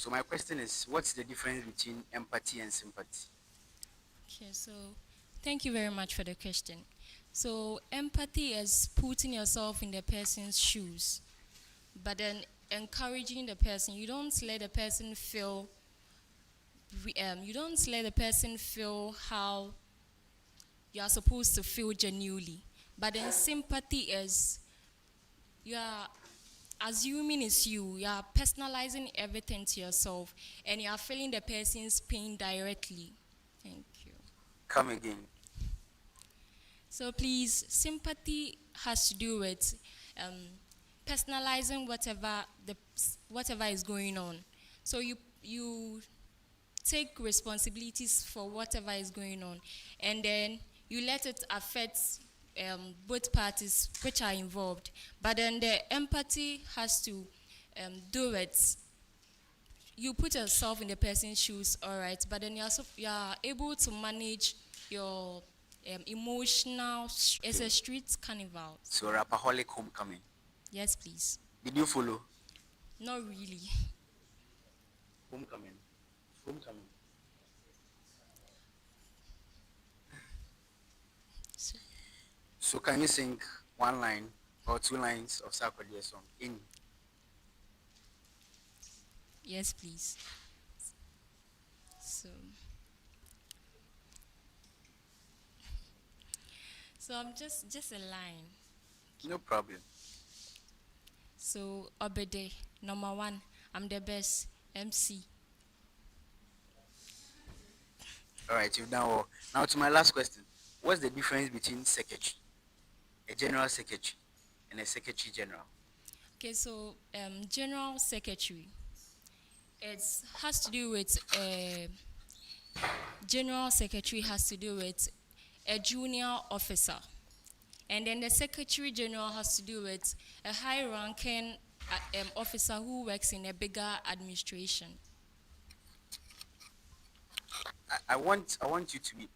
So my question is, what's the difference between empathy and sympathy? Okay, so thank you very much for the question. So empathy is putting yourself in the person's shoes, but then encouraging the person. You don't let the person feel how you are supposed to feel genuinely. But then sympathy is you are assuming it's you. You are personalizing everything to yourself, and you are feeling the person's pain directly. Thank you. Come again. So please, sympathy has to do with um, personalizing whatever is going on. So you take responsibilities for whatever is going on, and then you let it affect both parties which are involved. But then the empathy has to do it. You put yourself in the person's shoes, all right, but then you are able to manage your emotional. It's Okay. a street carnival. So Rapaholic Homecoming. Yes, please. Did you follow? Not really. Homecoming. Homecoming. So, So can you sing one line or two lines of Sarkodie song in? yes, please. So, so I'm just a line. No problem. So Obede, number one, I'm the best MC. All right, you've done well. Now to my last question. What's the difference between secretary, a general secretary, and a secretary general? Okay, so general secretary. It has to do with general secretary has to do with a junior officer, and then the secretary general has to do with a high-ranking officer who works in a bigger administration. I want you to be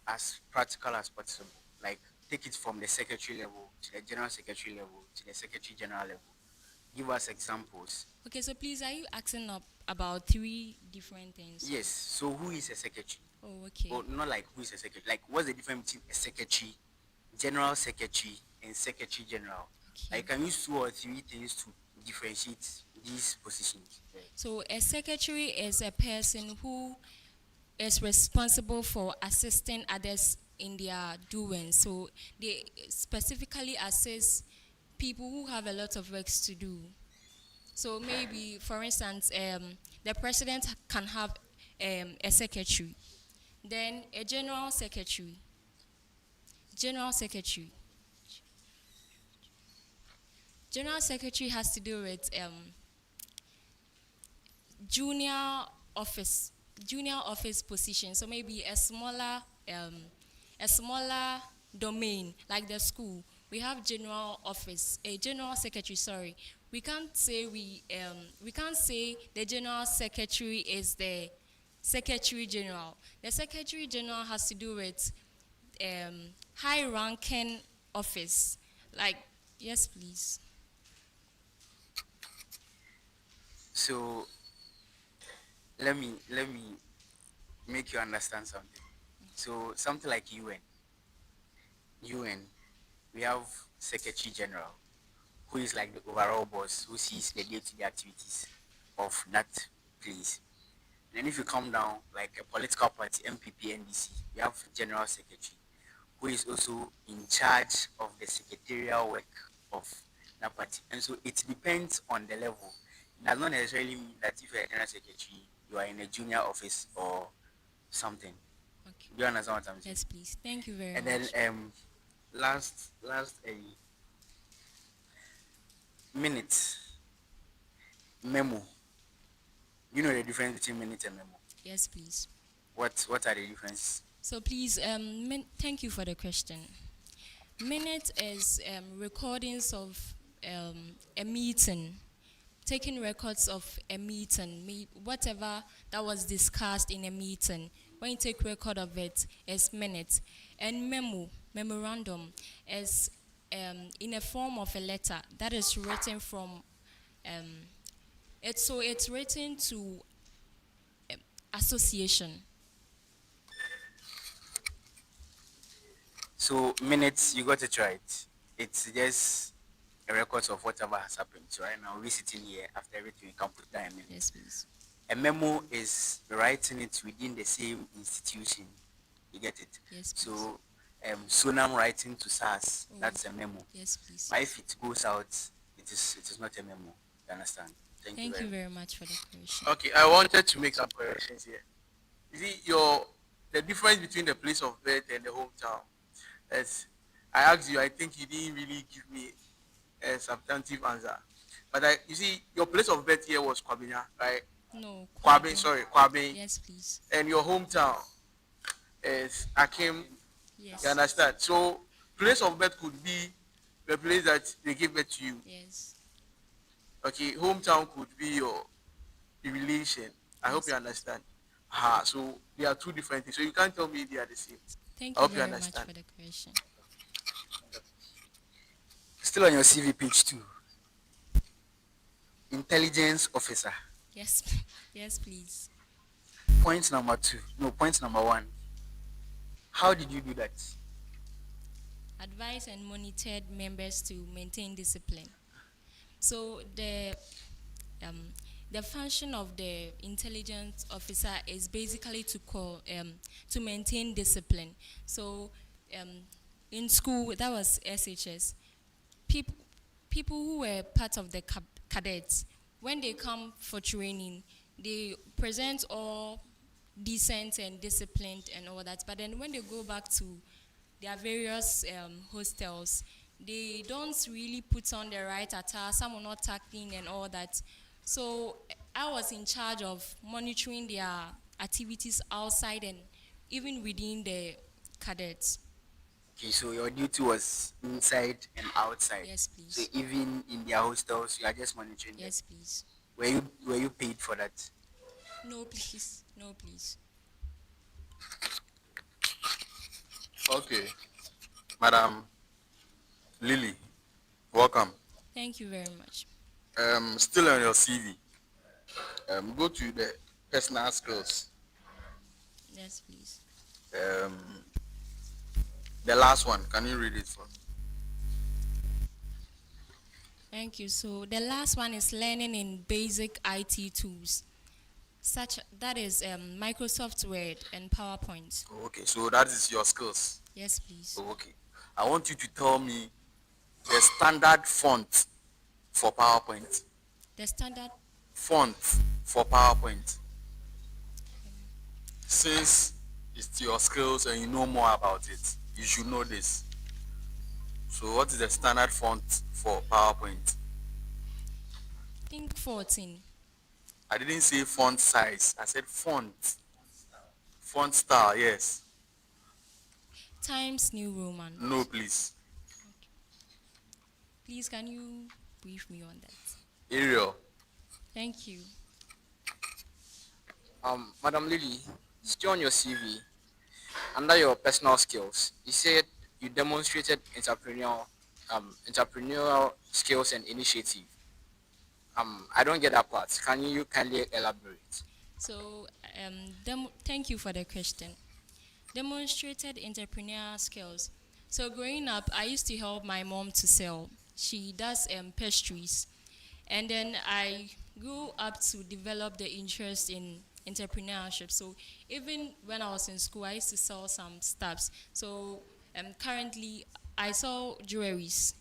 as practical as possible. Like take it from the secretary level to the general secretary level to the secretary general level. Give us examples. Okay, so please, are you asking up about three different things? Yes. So who is a secretary? Oh, okay. Or not like who is a secretary? Like what's the difference between a secretary, general secretary, and secretary general? I Okay. can use two or three things to differentiate these positions. Yeah. So a secretary is a person who is responsible for assisting others in their doing. So they specifically assist people who have a lot of works to do. So maybe, for instance, the president can have a secretary, then a general secretary. General secretary. General secretary has to do with junior office junior office position, so maybe um, a smaller domain like the school. We have general office, a general secretary, sorry. We can't say the general secretary is the secretary general. The secretary general has to do with high ranking office, like, yes please. So let me make you understand something. So something like UN, we have Secretary General, who is like the overall boss, who sees the day-to-day activities of that place. And then if you come down, like a political party, MPP, NDC, we have General Secretary, who is also in charge of the secretarial work of that party. And so it depends on the level. It does not necessarily mean that if you're a General Secretary, you are in a junior office or something. Okay. Do you understand what I'm saying? Yes please, thank you very And then much. last minute memo. You know the difference between minute and memo. Yes please. What are the differences? So please, thank you for the question. Minute is recordings of a meeting, taking records of a meeting, whatever that was discussed in a meeting. When you take record of it, it's minute. And memorandum, is in a form of a letter that is written from. Um, it's written to association. So minutes, you got it right. It's just a record of whatever has happened. So right now, we're sitting here. After everything, we can put down a Yes, minute. please. A memo is writing it within the same institution. You get it? Yes, please. So, Sunam writing to SAS, Oh, that's a memo. yes, please. But Yes. if it goes out, it is not a memo. You understand? Thank you Thank very you much. very much for the correction. Okay, I wanted to make some corrections here. You see, the difference between the place of birth and the hometown. As I asked you, I think you didn't really give me a substantive answer. But you see, your place of birth here was Kwabena, right? No, Kwabin, Kwabin. sorry, Kwabin. Yes, please. And your hometown is Akim. You Yes. understand? So, place of birth could be the place that they give birth to you. Yes. Okay, hometown could be your relation. I hope Yes, you please. understand. So they are two different things. So you can't tell me they are the same. Thank I you hope you very much understand. for the correction. Still on your CV page 2. Intelligence officer. Yes, yes, please. Point number 2. No, point number 1. How did you do that? Advise and monitored members to maintain discipline. So um, the function of the intelligence officer is basically to maintain discipline. So um, in school, that was SHS. People people who were part of the cadets, when they come for training, they present all decent and disciplined and all that. But then when they go back to their various hostels, they don't really put on the right attire. Some are not tucked in and all that. So I was in charge of monitoring their activities outside and even within the cadets. Okay, so your duty was inside and outside. Yes, So please. even in their hostels, you are just monitoring them. Yes, please. Were you paid for that? No, please. No, please. Okay, Madam Lily, welcome. Thank you very much. Still on your CV. Go to the personal skills. Yes, please. Um, the last one. Can you read it for me? Thank you. So the last one is learning in basic IT tools, such that is Microsoft Word and PowerPoint. Okay, so that is your skills. Yes, please. Okay, I want you to tell me the standard font for PowerPoint. The standard. Font for PowerPoint. Since it's your skills and you know more about it, you should know this. So what is the standard font for PowerPoint? I think 14 I didn't say font size. I said font. Font style, yes. Times New Roman. No, please. Please, can you brief me on that? Arial. Thank you. Madam Lily, still on your CV, under your personal skills, you said you demonstrated entrepreneurial skills and initiative. I don't get that part. Can you kindly elaborate? So, thank you for the question. Demonstrated entrepreneurial skills. So growing up, I used to help my mom to sell. She does pastries. And then I grew up to develop the interest in entrepreneurship. So even when I was in school, I used to sell some stuffs. So currently, I sell jewelries.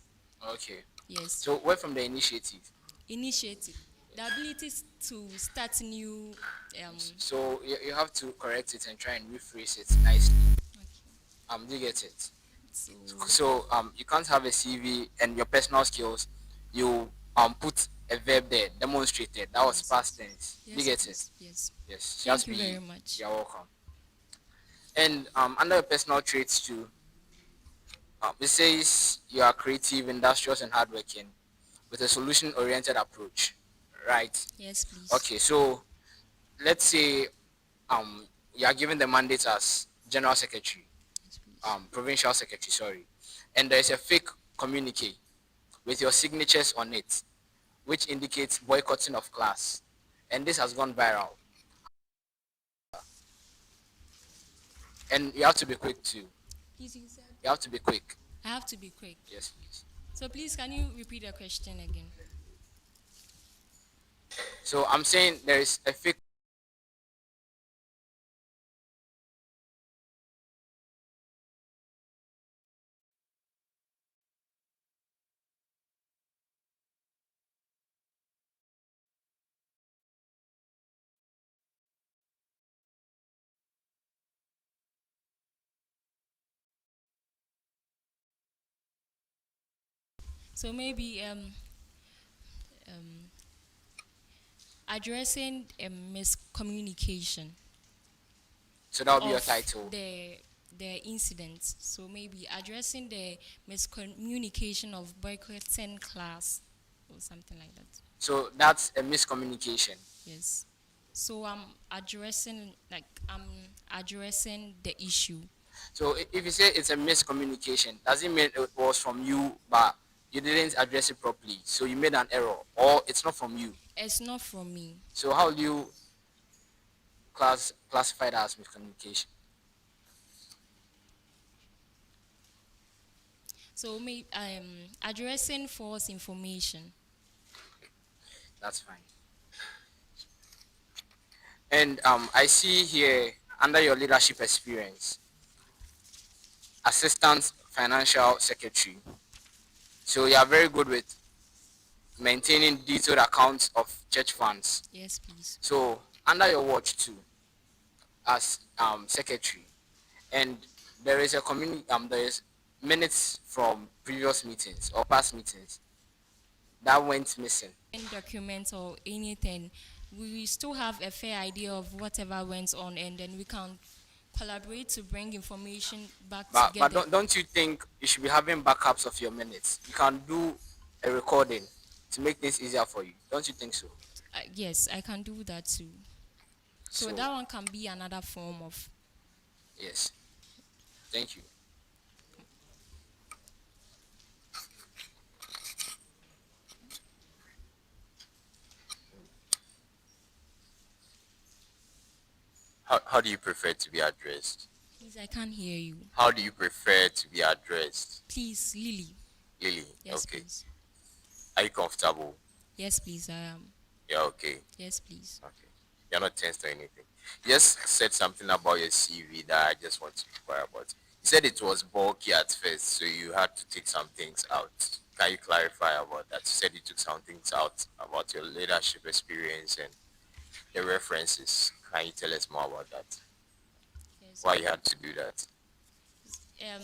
Okay. Yes. So where from the initiative? Initiative. The ability to start new. So you have to correct it and try and rephrase it nicely. Okay. Do you get it? So So you can't have a CV and your personal skills. You put a verb there, demonstrated. That was yes, past tense. Do you yes, get it? please. Yes. Yes. Thank Just you very be. much. You're welcome. And under your personal traits too, it says you are creative, industrious, and hardworking with a solution-oriented approach. Right. Yes, please. Okay. So let's say you are given the mandate as general secretary, Yes, please. provincial secretary, sorry, and there is a fake communique with your signatures on it, which indicates boycotting of class, and this has gone viral. And you have to be quick too. Please, you said You have to be quick. I have to be quick. Yes, please. So please, can you repeat the question again? So I'm saying there is a fake. So maybe addressing a miscommunication So that will be your of title. the incidents. So maybe addressing the miscommunication of boycotting class or something like that. So that's a miscommunication. Yes. So I'm addressing the issue. So if you say it's a miscommunication, does it mean it was from you, but you didn't address it properly? So you made an error, or it's not from you. It's not from me. So how do you classify that as miscommunication? So maybe addressing false information. That's fine. And I see here under your leadership experience, assistant financial secretary. So you are very good with maintaining detailed accounts of church funds. Yes, please. So under your watch too, as secretary, and there is a community there is minutes from previous meetings or past meetings that went missing. Any documents or anything, we still have a fair idea of whatever went on, and then we can collaborate to bring information back But together. don't you think you should be having backups of your minutes? You can do a recording to make things easier for you. Don't you think so? Yes, I can do that too. So So that one can be another form of. yes, thank you. How do you prefer to be addressed? Please, I can't hear you. How do you prefer to be addressed? Please, Lily. Lily, Yes, okay. please. Are you comfortable? Yes, please, I am. Yeah, okay. Yes, please. Okay. You're not tense or anything. You just said something about your CV that I just want to inquire about. You said it was bulky at first, so you had to take some things out. Can you clarify about that? You said you took some things out about your leadership experience and the references. Can you tell us more about that? Yes. Why you had to do that? Um,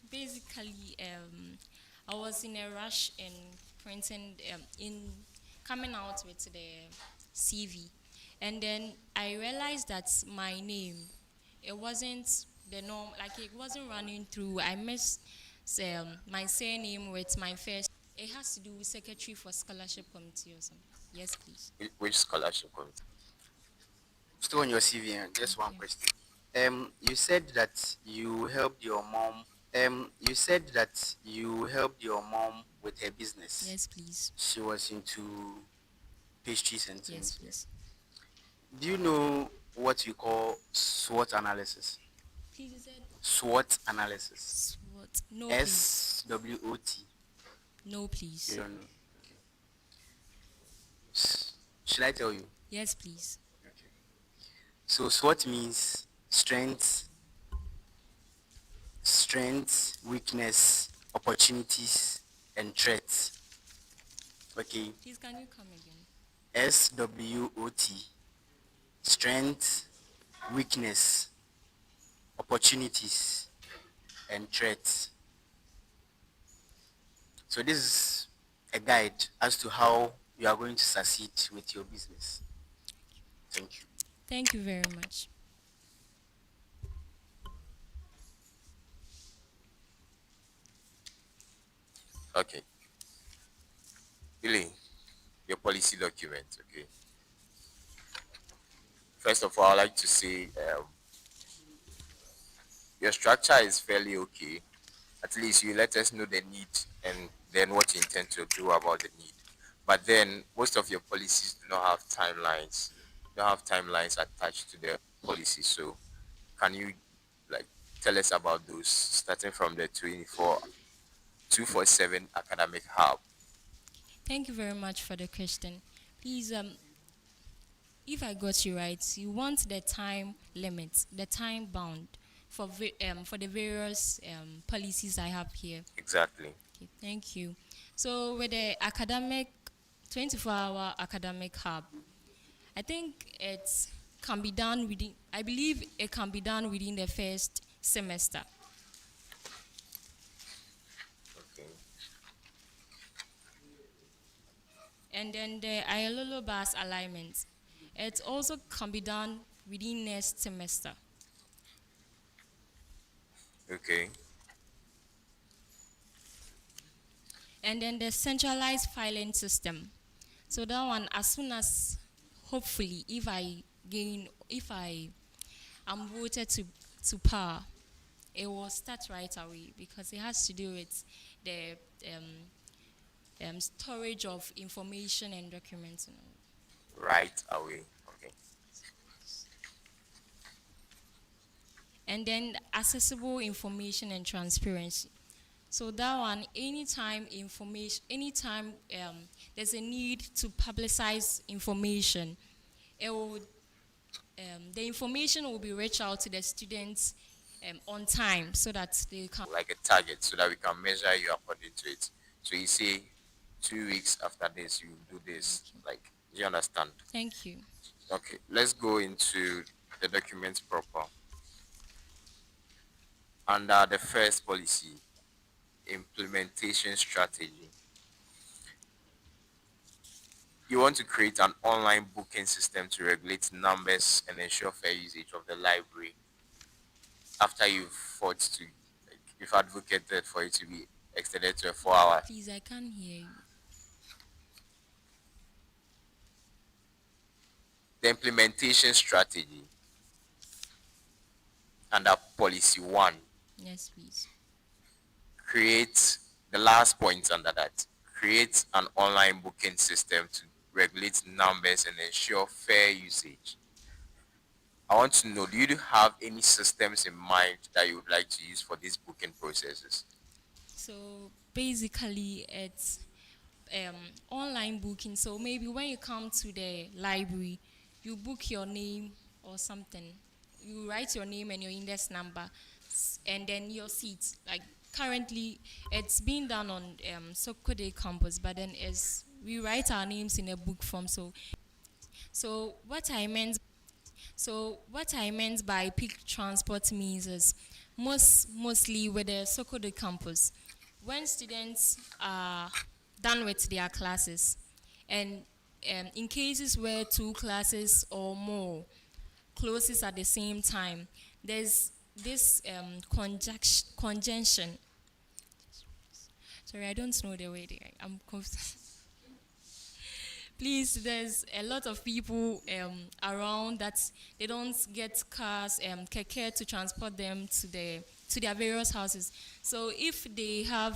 basically, I was in a rush in printing, in coming out with the CV, and then I realized that my name, it wasn't the norm, like it wasn't running through. I missed my surname with my first. It has to do with secretary for scholarship committee or something. Yes, please. Which scholarship committee? Still on your CV, just one Okay. question. You said that you helped your mom. You said that you helped your mom with her business. Yes, please. She was into pastries and Yes, things. please. Do you know what you call SWOT analysis? Please, you said SWOT analysis. SWOT. No, please. SWOT. No, You please. don't know. Should I tell you? Yes, please. Okay. So SWOT means strength, weakness, opportunities, and threats. Okay. Please, can you come again? SWOT. Strength, weakness, opportunities, and threats. So this is a guide as to how you are going to succeed with your business. Thank you. Thank you very much. Okay. Lily, your policy document, okay. First of all, I'd like to say your structure is fairly okay. At least you let us know the need and then what you intend to do about the need. But then most of your policies do not have timelines. Don't have timelines attached to the policy. So can you like Tell us about those, starting from the 247 academic hub. Thank you very much for the question. Please, if I got you right, you want the time limit, the time bound for the various policies I have here. Exactly. Okay, thank you. So with the academic 24-hour academic hub, I think it can be done within. I believe it can be done within the first semester. Okay. And then the ILO bus alignment, it also can be done within next semester. Okay. And then the centralized filing system. So that one, as soon as, hopefully, if I am voted to power, it will start right away because it has to do with the storage of information and documents. Right away. Okay. And then accessible information and transparency. So that one, anytime there's a need to publicize information, it will, the information will be reached out to the students on time so that they can. Like a target so that we can measure you according to it. So you say 2 weeks after this, you do this. Okay. Like, do you understand? Thank you. Okay, let's go into the documents proper. Under the first policy, implementation strategy, you want to create an online booking system to regulate numbers and ensure fair usage of the library after you've fought to, like, you've advocated for it to be extended to a 4 hour. Please, I can't hear you. The implementation strategy under policy one, Yes, please. create the last point under that, create an online booking system to regulate numbers and ensure fair usage. I want to know, do you have any systems in mind that you would like to use for these booking processes? So basically, it's um, online booking. So maybe when you come to the library, you book your name or something. You write your name and your index number, and then your seat. Like currently, it's being done on Sokode campus, but then is we write our names in a book form. So what I meant so what I meant by peak transport means is mostly with the Sokode campus, when students are done with their classes, and in cases where two classes or more closes at the same time, there's this conjunction. Sorry, I don't know the word. I'm confused. Please, there's a lot of people around that they don't get cars, keke to transport them to their various houses. So if they are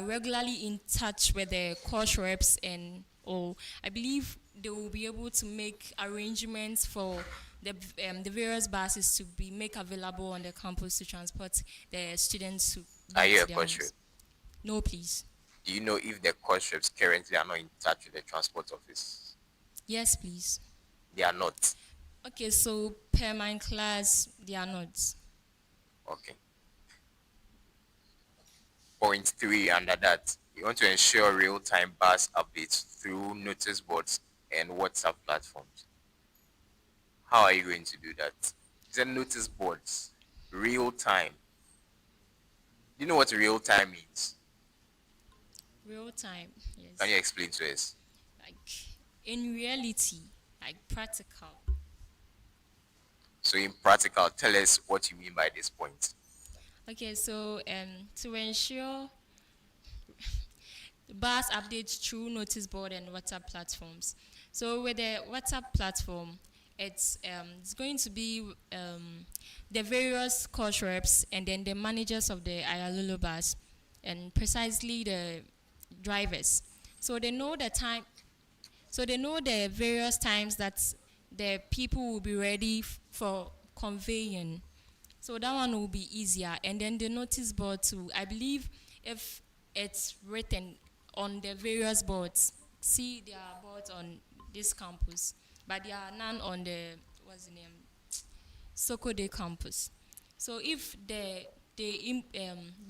regularly in touch with the course reps and or I believe they will be able to make arrangements for the various buses to be make available on the campus to transport the students to Are back you to a their coach rep? homes. No, please. Do you know if the course reps currently are not in touch with the transport office? Yes, please. They are not. Okay, so per my class, they are not. Okay. Point three under that, you want to ensure real-time bus updates through notice boards and WhatsApp platforms. How are you going to do that? Is there notice boards? Real time. Do you know what real time means? Real time, Can yes. you explain to us? Like in reality, like practical. So in practical, tell us what you mean by this point. Okay, so to ensure bus updates through notice board and WhatsApp platforms. So with the WhatsApp platform, it's going to be the various course reps and then the managers of the Ayalulu bus and precisely the drivers. So they know the time. So they know the various times that the people will be ready for conveying. So that one will be easier. And then the notice board too. I believe if it's written on the various boards, see there are boards on this campus, but there are none on the what's the name Sokode campus. So if they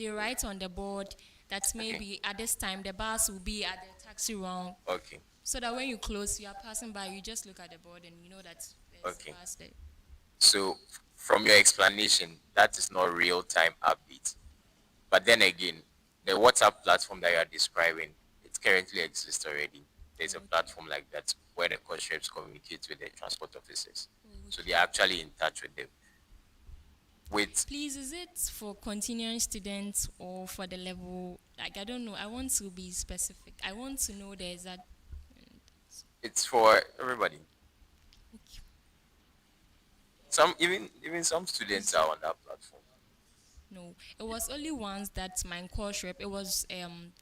write on the board that Okay. maybe at this time the bus will be at the taxi round, Okay. so that when you close, you are passing by, you just look at the board and you know that there's Okay. bus there. So from your explanation, that is not real time update. But then again, the WhatsApp platform that you are describing, it currently exists already. There's a Okay. platform like that where the coach reps communicate with the transport officers. So they Okay. are actually in touch with them. With Please, is it for continuing students or for the level? Like, I don't know. I want to be specific. I want to know the exact. it's for everybody. Okay. Some even some students Please, are on that platform. no. It was only once that my course rep. It was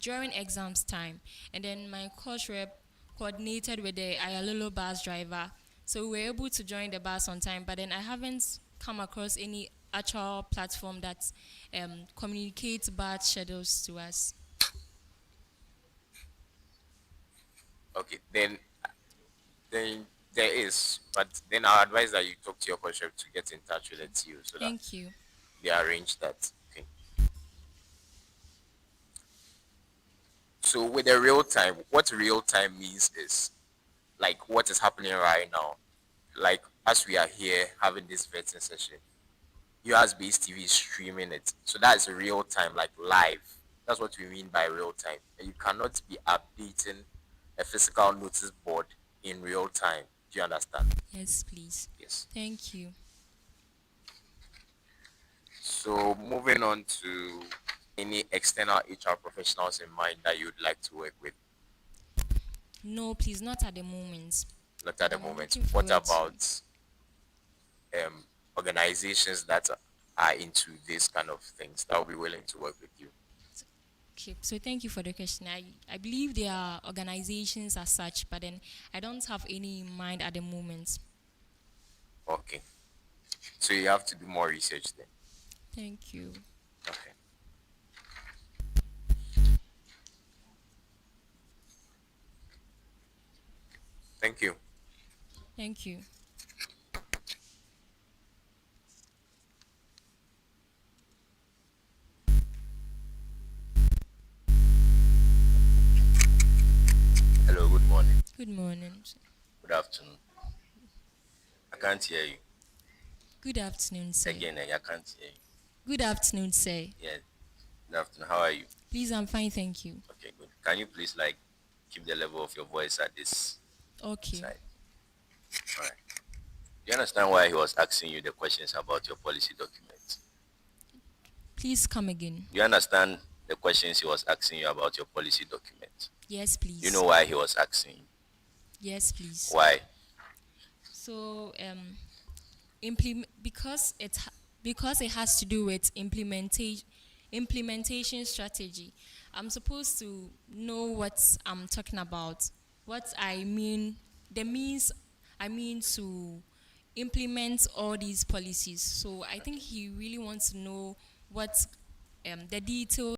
during exams time, and then my course rep coordinated with the Ayalolo bus driver, so we were able to join the bus on time. But then I haven't come across any actual platform that communicates bus schedules to us. Okay, then there is, but then I advise that you talk to your coach rep to get in touch with the TU so that Thank you. they arrange that. Okay. So with the real time, what real time means is like what is happening right now. Like as we are here having this vetting session, US based TV is streaming it. So that's real time, like live. That's what we mean by real time. And you cannot be updating a physical notice board in real time. Do you understand? Yes, please. Yes. Thank you. So moving on to any external HR professionals in mind that you'd like to work with. No, please, not at the moment. Not at But the I'm moment. looking What forward to. about organizations that are into this kind of things that will be willing to work with you? Okay, so thank you for the question. I believe there are organizations as such, but then I don't have any in mind at the moment. Okay. So you have to do more research then. Thank you. Okay. Thank you. Thank you. Hello, good morning. Good morning. Good afternoon. I can't hear you. Good afternoon, sir. Again, I can't hear you. Good afternoon, sir. Yeah, good afternoon. How are you? Please, I'm fine, thank you. Okay, good. Can you please keep the level of your voice at this Okay. side? All right. Do you understand why he was asking you the questions about your policy documents? Please come again. Do you understand the questions he was asking you about your policy documents? Yes, You please. know why he was asking you? Yes, please. Why? So, because because it has to do with implementation strategy. I'm supposed to know what I'm talking about, what I mean, the means I mean to implement all these policies. So I think he really wants to know what the details